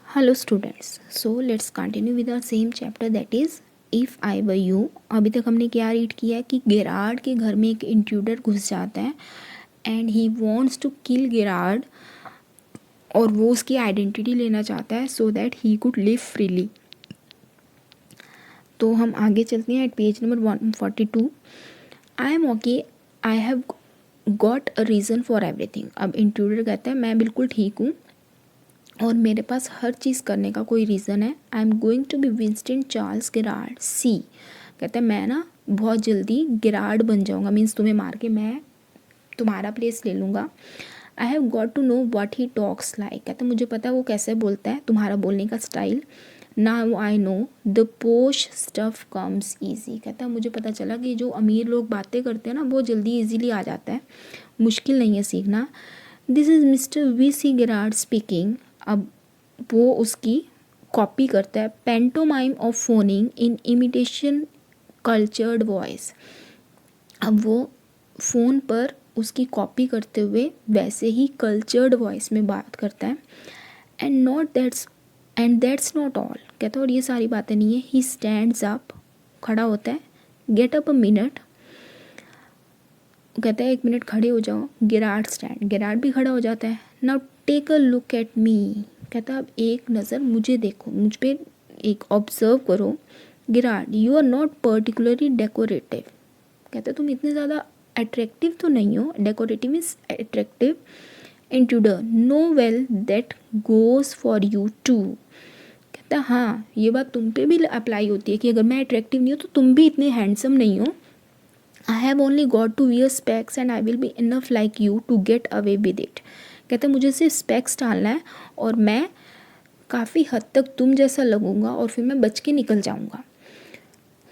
Hello students, so let's continue with our same chapter that is if I were you. अभी तक हमने क्या read किया है कि गेरार्ड के घर में एक इंट्रूडर घुस जाता है and he wants to kill Gerrard, और वो उसकी आइडेंटिटी लेना चाहता है so that he could live freely. तो हम आगे चलते हैं at page number 142। I am okay, I have got a reason for everything. अब इंट्रूडर कहता है मैं बिल्कुल ठीक हूँ और मेरे पास हर चीज़ करने का कोई रीज़न है। I am going to be Winston Charles Gerard see. कहता है मैं ना बहुत जल्दी गेरार्ड बन जाऊँगा, मीन्स तुम्हें मार के मैं तुम्हारा प्लेस ले लूँगा। I have got to know what he talks like. कहता है मुझे पता है वो कैसे बोलता है, तुम्हारा बोलने का style. Now I know the पोश स्टफ कम्स ईजी। कहता है मुझे पता चला कि जो अमीर लोग बातें करते हैं ना वो जल्दी ईजीली आ जाता है, मुश्किल नहीं है सीखना। This is Mr V C Gerrard speaking. अब वो उसकी कॉपी करता है। Pantomime of phoning in imitation cultured voice. अब वो फ़ोन पर उसकी कॉपी करते हुए वैसे ही कल्चर्ड वॉइस में बात करता है। And that's not all. कहता है और ये सारी बातें नहीं है। ही स्टैंड्स अप, खड़ा होता है। Get up a minute. कहता है 1 मिनट खड़े हो जाओ। गेरार्ड स्टैंड, गेरार्ड भी खड़ा हो जाता है। Now take a look at me. कहता है अब एक नज़र मुझे देखो, मुझ पे एक ऑब्जर्व करो। Gerrard you are not particularly decorative. कहता है तुम इतने ज़्यादा अट्रैक्टिव तो नहीं हो। Decorative is attractive. Intruder no well that goes for you too. कहता है हाँ ये बात तुम पे भी अप्लाई होती है कि अगर मैं अट्रैक्टिव नहीं हूँ तो तुम भी इतने हैंडसम नहीं हो। I have only got to wear specs and I will be enough like you to get away with it. कहते हैं मुझे सिर्फ स्पेक्स डालना है और मैं काफ़ी हद तक तुम जैसा लगूंगा और फिर मैं बच के निकल जाऊंगा।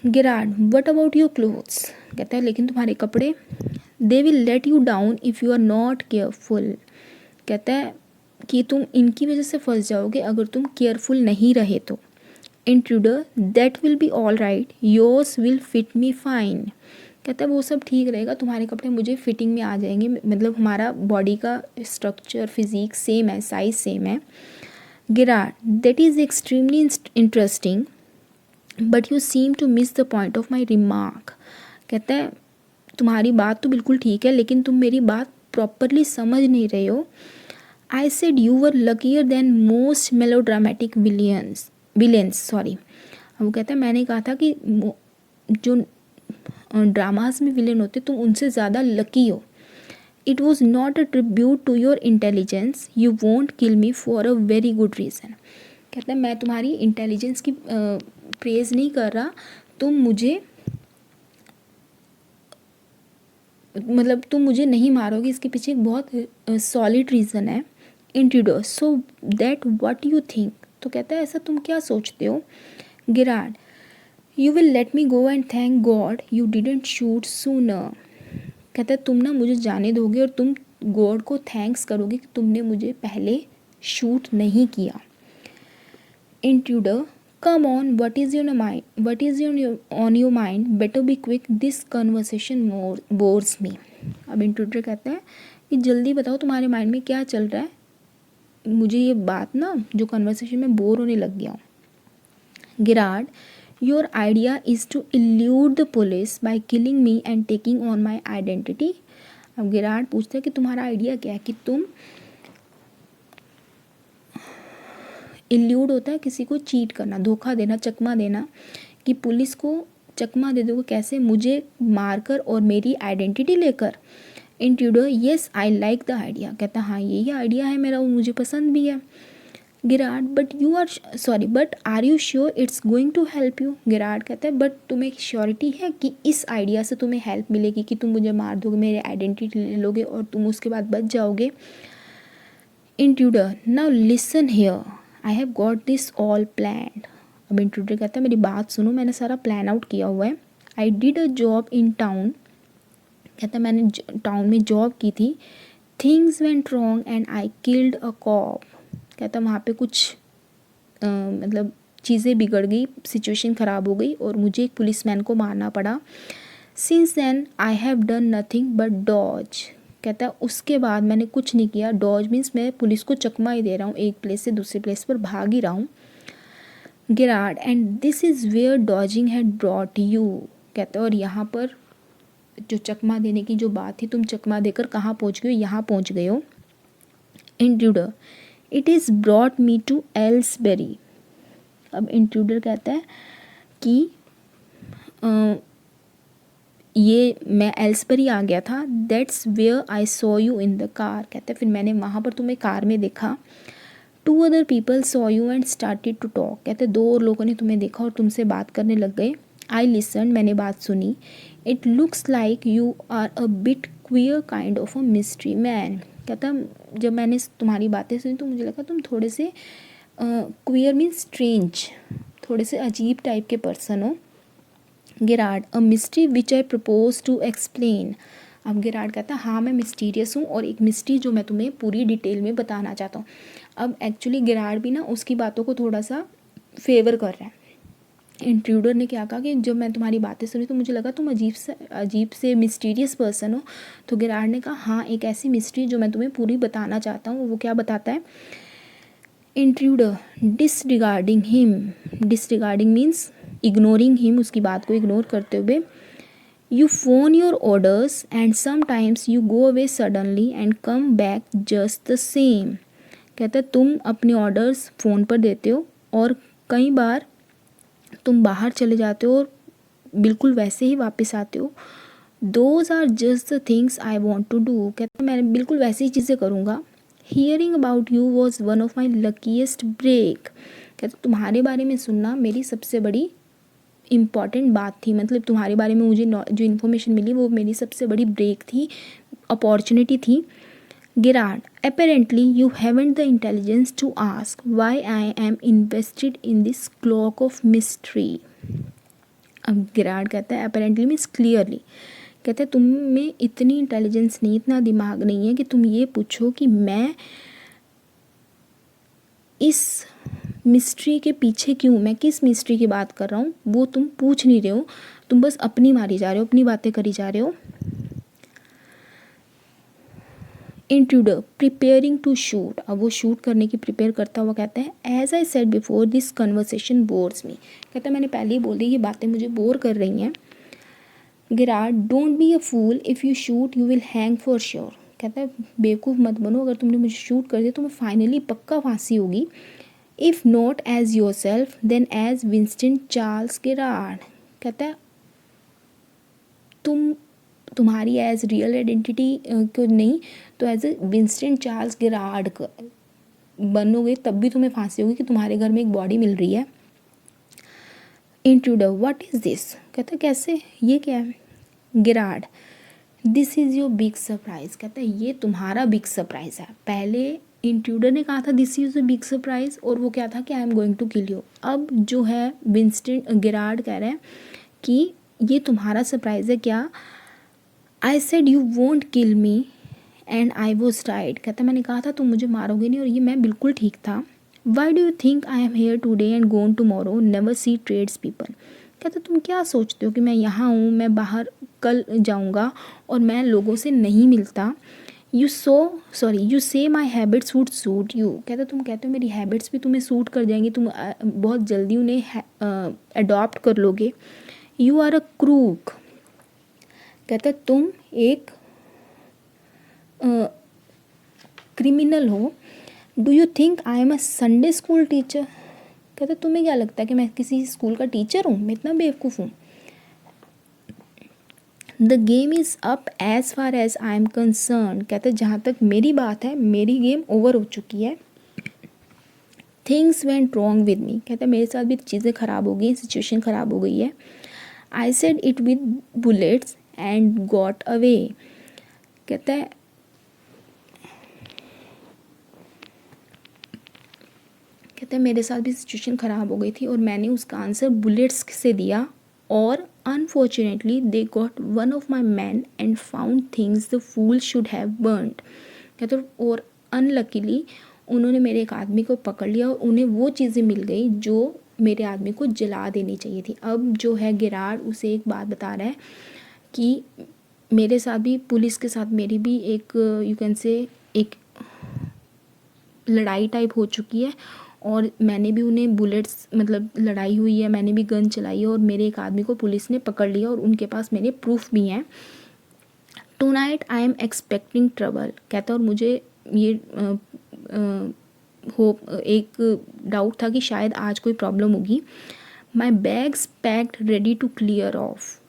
Gerrard what about your clothes. कहता है लेकिन तुम्हारे कपड़े। They will let you down if you are not careful. कहता है कि तुम इनकी वजह से फंस जाओगे अगर तुम केयरफुल नहीं रहे तो। Intruder that will be all right, yours will fit me fine. कहता है वो सब ठीक रहेगा, तुम्हारे कपड़े मुझे फिटिंग में आ जाएंगे, मतलब हमारा बॉडी का स्ट्रक्चर फिजिक सेम है, साइज सेम है। Gerrard that is extremely interesting but you seem to miss the point of my remark. कहता है तुम्हारी बात तो बिल्कुल ठीक है लेकिन तुम मेरी बात प्रॉपरली समझ नहीं रहे हो। I said you were luckier than most melodramatic villains sorry. वो कहता है मैंने कहा था कि जो ड्रामाज में विलेन होते तुम उनसे ज़्यादा लकी हो। It was not a tribute to your intelligence, you won't kill me for a very good reason. कहता है मैं तुम्हारी इंटेलिजेंस की प्रेज़ नहीं कर रहा, तुम मुझे नहीं मारोगे, इसके पीछे एक बहुत सॉलिड रीज़न है। Intruder so that what you think. तो कहता है ऐसा तुम क्या सोचते हो। Gerrard you will let me go and thank God you didn't shoot sooner. कहता है तुम ना मुझे जाने दोगे और तुम गॉड को थैंक्स करोगे कि तुमने मुझे पहले शूट नहीं किया। Intruder come on what is your mind, what is on your mind, better be quick, this conversation bores me. अब इंट्रूडर कहता है कि जल्दी बताओ तुम्हारे माइंड में क्या चल रहा है, मुझे ये बात ना जो कन्वर्सेशन में बोर होने लग गया हूँ। Gerard your idea is to elude the police by killing me and taking on my identity. अब गिरार्ड पूछता है कि तुम्हारा आइडिया क्या है, कि तुम इल्यूड होता है किसी को चीट करना, धोखा देना, चकमा देना, कि पुलिस को चकमा दे दोगे कैसे, मुझे मारकर और मेरी आइडेंटिटी लेकर। Intruder yes I like the idea. कहता हाँ यही आइडिया है मेरा, वो मुझे पसंद भी है। Gerard but are you sure it's going to help you. Gerard कहता है बट तुम्हें श्योरिटी है कि इस आइडिया से तुम्हें हेल्प मिलेगी, कि तुम मुझे मार दोगे, मेरी आइडेंटिटी ले लोगे और तुम उसके बाद बच जाओगे। Intruder now listen here, I have got this all planned. अब इंट्रूडर कहता है मेरी बात सुनो, मैंने सारा प्लान आउट किया हुआ है। I did a job in town. कहता है मैंने टाउन में जॉब की थी। Things went wrong and I killed a cop. कहता वहाँ पे कुछ मतलब चीज़ें बिगड़ गई, सिचुएशन ख़राब हो गई और मुझे एक पुलिसमैन को मारना पड़ा। Since then I have done nothing but dodge. कहता है उसके बाद मैंने कुछ नहीं किया। डॉज मीन्स मैं पुलिस को चकमा ही दे रहा हूँ, एक प्लेस से दूसरे प्लेस पर भाग ही रहा हूँ। Gerard and this is where dodging had brought you, कहता है और यहाँ पर जो चकमा देने की जो बात थी, तुम चकमा देकर कहाँ पहुँच गए हो, यहाँ पहुँच गए हो। Intruder it is brought me to Aylesbury. अब इंट्रूडर कहता है कि ये मैं एल्सबरी आ गया था। That's where I saw you in the car, कहते हैं फिर मैंने वहाँ पर तुम्हें कार में देखा। Two other people saw you and started to talk, कहते दो और लोगों ने तुम्हें देखा और तुमसे बात करने लग गए। आई लिसन, मैंने बात सुनी। It looks like you are a bit queer kind of a mystery man, कहता जब मैंने तुम्हारी बातें सुनी तो मुझे लगा तुम थोड़े से क्वियर मीन्स स्ट्रेंज, थोड़े से अजीब टाइप के पर्सन हो। Gerard a mystery which I propose to explain. अब गिरार्ड कहता है हाँ मैं मिस्टीरियस हूँ और एक मिस्ट्री जो मैं तुम्हें पूरी डिटेल में बताना चाहता हूँ। अब एक्चुअली गिरार्ड भी ना उसकी बातों को थोड़ा सा फेवर कर रहा है। इंट्रूडर ने क्या कहा कि जब मैं तुम्हारी बातें सुनी तो मुझे लगा तुम अजीब से मिस्टीरियस पर्सन हो। तो गिरार्ड ने कहा हाँ एक ऐसी मिस्ट्री जो मैं तुम्हें पूरी बताना चाहता हूँ। वो क्या बताता है? Intruder disregarding him, disregarding means ignoring him, उसकी बात को इग्नोर करते हुए। You phone your orders and sometimes you go away suddenly and come back just the same, कहता है तुम अपने ऑर्डर्स फ़ोन पर देते हो और कई बार तुम बाहर चले जाते हो और बिल्कुल वैसे ही वापस आते हो। Those are just the things I want to do, कहता है मैं बिल्कुल वैसी ही चीज़ें करूँगा। Hearing about you was one of my luckiest break, कहते तुम्हारे बारे में सुनना मेरी सबसे बड़ी इम्पॉर्टेंट बात थी, मतलब तुम्हारे बारे में मुझे जो इन्फॉर्मेशन मिली वो मेरी सबसे बड़ी ब्रेक थी, अपॉर्चुनिटी थी। Gerard apparently you haven't the intelligence to ask why I am invested in this cloak of mystery. अब गिरार्ड कहता है अपेरेंटली मीन्स क्लियरली, कहते हैं तुम में इतनी इंटेलिजेंस नहीं, इतना दिमाग नहीं है कि तुम ये पूछो कि मैं इस मिस्ट्री के पीछे क्यों, मैं किस मिस्ट्री की बात कर रहा हूँ वो तुम पूछ नहीं रहे हो, तुम बस अपनी मारी जा रहे हो, अपनी बातें करी जा रहे हो। इंट्रूडर प्रिपेयरिंग टू शूट, अब वो शूट करने की प्रिपेयर करता हुआ कहता है as I said before this conversation bores me, कहता है मैंने पहले ही बोल दी ये बातें मुझे बोर कर रही हैं। Gerard don't be a fool if you shoot you will hang for sure, कहता है बेवकूफ़ मत बनो, अगर तुमने मुझे शूट कर दिया तो मैं फाइनली पक्का फांसी होगी। If not as yourself then as Winston Charles Gerard, कहता है तुम्हारी एज रियल आइडेंटिटी को नहीं तो as a Winston Charles Gerard बनोगे तब भी तुम्हें फांसी होगी कि तुम्हारे घर में एक बॉडी मिल रही है। इंट्रूडर व्हाट इज़ दिस, कहता है कैसे, ये क्या है? Gerard this is your big surprise, कहता है ये तुम्हारा बिग सरप्राइज़ है। पहले इंट्रूडर ने कहा था this is a big surprise और वो क्या था कि I am going to kill you. अब जो है विंस्टन गिरार्ड कह रहे हैं कि ये तुम्हारा सरप्राइज़ है क्या? आई said you won't kill me and I was right, कहता मैंने कहा था तुम मुझे मारोगे नहीं और ये मैं बिल्कुल ठीक था। Why do you think I am here today and gone tomorrow never see trades people, कहता तुम क्या सोचते हो कि मैं यहाँ हूँ, मैं बाहर कल जाऊँगा और मैं लोगों से नहीं मिलता। यू से माई हैबिट्स वुड सूट यू, कहता तुम कहते हो मेरी हैबिट्स भी तुम्हें सूट कर जाएंगी, तुम बहुत जल्दी उन्हें अडॉप्ट कर लोगे। यू आर अ क्रूक, कहता तुम एक क्रिमिनल हो। Do you think I am a Sunday school teacher, कहता तुम्हें क्या लगता है कि मैं किसी स्कूल का टीचर हूँ, मैं इतना बेवकूफ़ हूँ। The game is up as far as I am concerned, कहते जहाँ तक मेरी बात है मेरी गेम ओवर हो चुकी है। Things went wrong with me, कहता मेरे साथ भी चीज़ें ख़राब हो गई, सिचुएशन ख़राब हो गई है। I said it with bullets and got away, कहता है मेरे साथ भी सिचुएशन ख़राब हो गई थी और मैंने उसका आंसर बुलेट्स से दिया और unfortunately they got one of my man and found things the fool should have burned, कहते और अनलकीली उन्होंने मेरे एक आदमी को पकड़ लिया और उन्हें वो चीज़ें मिल गई जो मेरे आदमी को जला देनी चाहिए थी। अब जो है गिरार्ड उसे एक बात बता रहा है कि मेरे साथ भी, पुलिस के साथ मेरी भी एक यू कैन से एक लड़ाई टाइप हो चुकी है, और मैंने भी उन्हें बुलेट्स मतलब लड़ाई हुई है, मैंने भी गन चलाई है, और मेरे एक आदमी को पुलिस ने पकड़ लिया और उनके पास मेरे प्रूफ भी हैं। Tonight I am expecting trouble, कहता है, और मुझे ये होप एक डाउट था कि शायद आज कोई प्रॉब्लम होगी। My bags packed ready to clear off,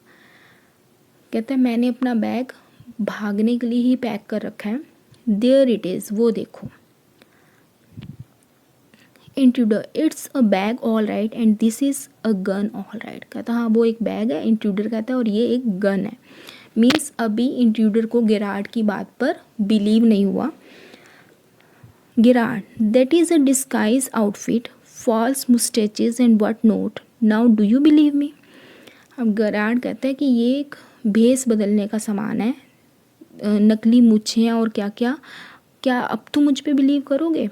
कहता है मैंने अपना बैग भागने के लिए ही पैक कर रखा है। देयर इट इज़, वो देखो। Intruder, it's a bag all right and this is a gun all right, कहता हाँ वो एक बैग है, इंट्रूडर कहता है, और ये एक गन है। मीन्स अभी इंट्रूडर को गेरार्ड की बात पर बिलीव नहीं हुआ। Gerard, that is a disguise outfit, false mustaches and what not, now do you believe me. अब गेरार्ड कहता है कि ये एक भेस बदलने का सामान है, नकली मूछें और क्या क्या, क्या अब तुम मुझ पे बिलीव करोगे।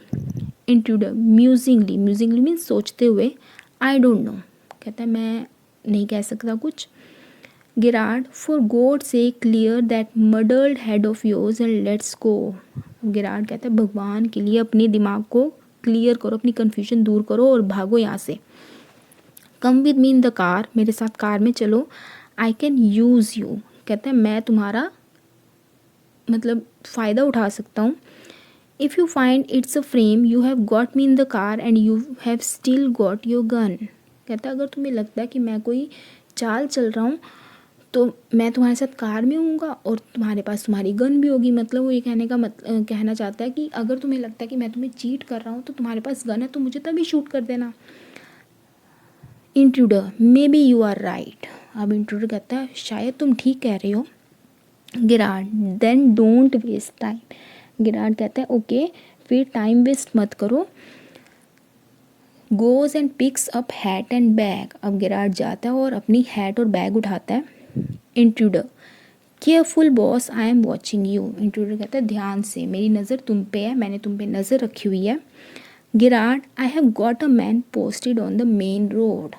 इंट्रूडर, म्यूजिंगली, म्यूजिंगली मीन्स सोचते हुए, आई डोंट नो, कहता है मैं नहीं कह सकता कुछ। Gerrard, for God sake clear that murdered head of yours and let's go. Gerrard कहता है भगवान के लिए अपने दिमाग को क्लियर करो, अपनी कन्फ्यूजन दूर करो और भागो यहाँ से। Come with me in the car, मेरे साथ कार में चलो। आई कैन यूज़ यू, कहता है मैं तुम्हारा मतलब फ़ायदा उठा सकता हूँ। If you find it's a frame you have got me in the car and you have still got your gun, कहता है अगर तुम्हें लगता है कि मैं कोई चाल चल रहा हूँ तो मैं तुम्हारे साथ कार में हूँगा और तुम्हारे पास तुम्हारी गन भी होगी। मतलब वो ये कहने का कहना चाहता है कि अगर तुम्हें लगता है कि मैं तुम्हें चीट कर रहा हूँ तो तुम्हारे पास गन है तो मुझे तभी शूट कर देना। Intruder, may be you are right, अब इंट्रूडर कहता है शायद तुम ठीक कह रहे हो। Gerard, then don't waste time, Gerard कहता है ओके फिर टाइम वेस्ट मत करो। Goes and picks up hat and bag, अब गेरार्ड जाता है और अपनी हैट और बैग उठाता है। Intruder, careful boss I am watching you, intruder कहता है ध्यान से, मेरी नज़र तुम पे है, मैंने तुम पे नज़र रखी हुई है। Gerard, I have got a man posted on the main road,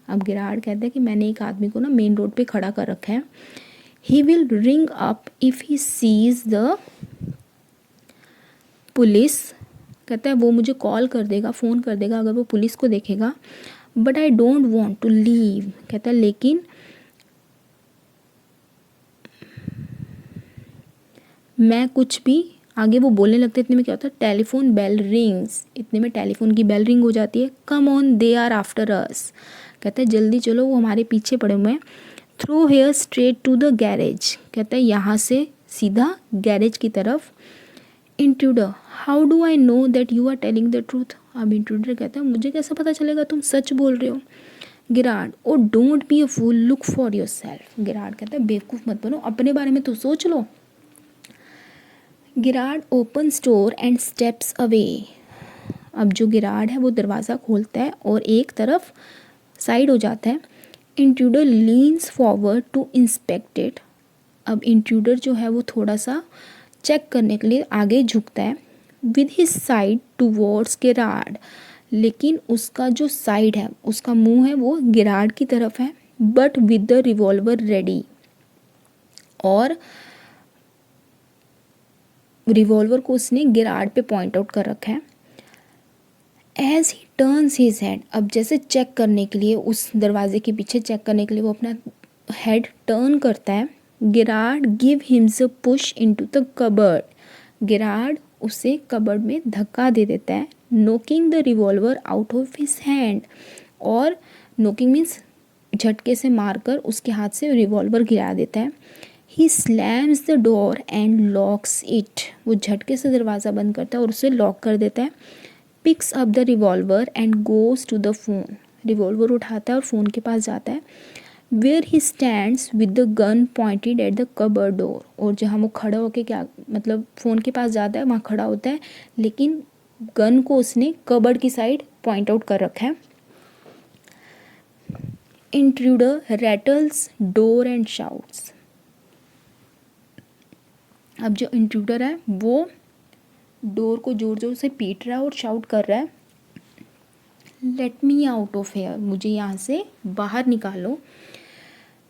अब गेरार्ड कहता है कि मैंने एक आदमी को ना मेन रोड पे खड़ा कर रखा है। He will ring up if he sees the police, कहता है वो मुझे कॉल कर देगा, फ़ोन कर देगा अगर वो पुलिस को देखेगा। But I don't want to leave, कहता है लेकिन मैं कुछ भी, आगे वो बोलने लगते इतने में क्या होता है, टेलीफोन बेल रिंग्स, इतने में टेलीफोन की बेल रिंग हो जाती है। Come on they are after us, कहता है जल्दी चलो वो हमारे पीछे पड़े हुए हैं। Through here straight to the garage, कहता है यहाँ से सीधा गैरेज की तरफ। Intruder, how do I know that you are telling the truth, अब इंट्रूडर कहता है मुझे कैसे पता चलेगा तुम सच बोल रहे हो। Gerard, oh don't be a fool, look for yourself, Gerard कहता है बेवकूफ़ मत बनो, अपने बारे में तो सोच लो। Gerard open store and steps away, अब जो गेरार्ड है वो दरवाज़ा खोलता है और एक तरफ साइड हो जाता है। Intruder leans forward to inspect it, अब इंट्रूडर जो है वो थोड़ा सा चेक करने के लिए आगे झुकता है। With his side towards Gerard, लेकिन उसका जो साइड है उसका मुंह है वो गेरार्ड की तरफ है, but with the revolver ready, और रिवॉल्वर को उसने गेरार्ड पे पॉइंट आउट कर रखा है। As he turns his head, अब जैसे चेक करने के लिए उस दरवाजे के पीछे चेक करने के लिए वो अपना हेड टर्न करता है। Gerard gives him a push into the cupboard, Gerard उसे कबर्ड में धक्का दे देता है। Knocking the revolver out of his hand, और नोकिंग मीन्स झटके से मारकर उसके हाथ से रिवॉल्वर गिरा देता है। He slams the door and locks it, वो झटके से दरवाज़ा बंद करता है और उसे लॉक कर देता है। Picks up the revolver and goes to the phone, revolver उठाता है और फ़ोन के पास जाता है। Where he stands with the gun pointed at the cupboard door, और जहाँ वो खड़ा होकर क्या मतलब फ़ोन के पास जाता है वहाँ खड़ा होता है, लेकिन गन को उसने कबर्ड की साइड पॉइंट आउट कर रखा है। Intruder rattles door and shouts, अब जो इंट्रूडर है वो डोर को जोर जोर से पीट रहा है और शाउट कर रहा है, let me out of here, मुझे यहाँ से बाहर निकालो।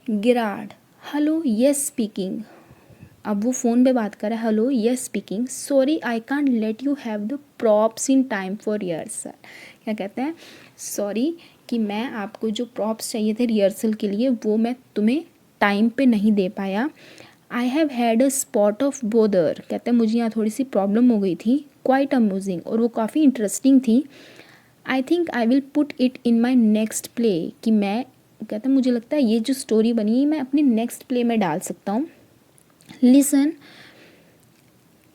गेरार्ड, हेलो, यस स्पीकिंग, अब वो फ़ोन पे बात कर रहा है, hello yes speaking, sorry I can't let you have the props in time for rehearsal. क्या कहते हैं, सॉरी कि मैं आपको जो प्रॉप्स चाहिए थे रिहर्सल के लिए वो मैं तुम्हें टाइम पे नहीं दे पाया। I have had a spot of bother, कहते हैं मुझे यहाँ थोड़ी सी प्रॉब्लम हो गई थी, क्वाइट अम्यूजिंग, और वो काफ़ी इंटरेस्टिंग थी। I think I will put it in my next play, कि मैं, कहते हैं मुझे लगता है ये जो स्टोरी बनी है मैं अपनी नेक्स्ट प्ले में डाल सकता हूँ। Listen,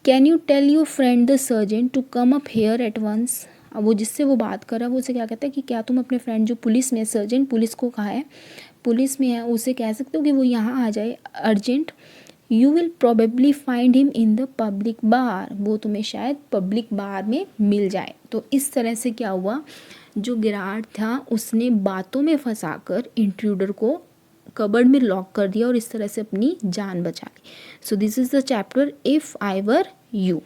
can you tell your friend the surgeon to come up here at once. अब वो जिससे वो बात कर रहा है वो उसे क्या कहता है कि क्या तुम अपने फ्रेंड जो पुलिस में, सर्जन पुलिस को कहा है, पुलिस में है, उसे कह सकते हो कि वो यहाँ आ जाए urgent. You will probably find him in the public bar, वो तुम्हें शायद पब्लिक बार में मिल जाए। तो इस तरह से क्या हुआ, जो गिराड था उसने बातों में फंसाकर इंट्रूडर को कबर्ड में लॉक कर दिया और इस तरह से अपनी जान बचा ली। So this is the chapter if I were you.